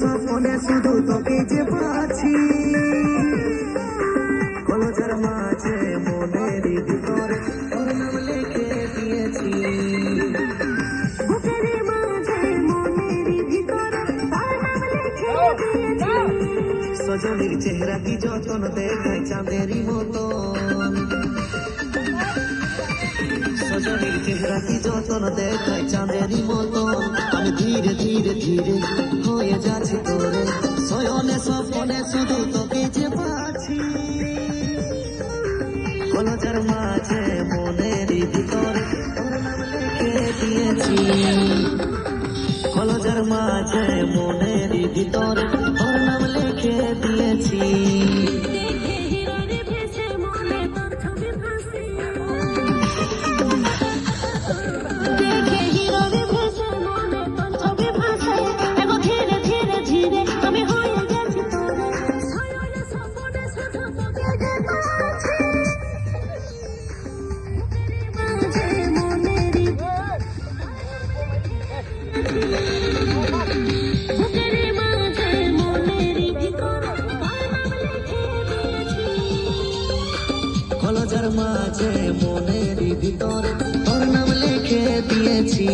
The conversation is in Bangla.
স্বপনে শুধু তোকে যে পাচ্ছি, কলজার মাঝে মনের ভিতরে তোর নাম লিখে দিয়েছি। বুকের মাঝে মনের ভিতরে তোর নাম লিখে দিয়েছি। সজনীর চেহারা কি যতন দেখায় চাঁদেরই মতন, সজনীর চেহারা কি যতন দেখায় চাঁদেরই মতন। আমি ধীরে ধীরে ধীরে হয়ে যাচ্ছি তোরে, শয়নে স্বপনে শুধু তোকে যে পাচ্ছি, কলজার মাঝে মনের ভিতরে তোর নাম লিখে দিয়েছি। কলজার মাঝে মনের ভিতরে তোর নাম লিখে দিয়েছি। দেখে হিরোরে ভেসে মনে তোর ছবি ভাসে, দেখে হিরোরে ভেসে মনে তোর ছবি ভাসে। এগো ধীরে ধীরে ধীরে আমি হয়ে যাচ্ছি তোরে, শয়নে স্বপনে শুধু তোকে যে পাচ্ছি, মাঝে মনের বুকের মাঝে মনের ভিতরে তোর নাম লিখে দিয়েছি। কলজার মাঝে মনের ভিতরে তোর নাম লিখে দিয়েছি।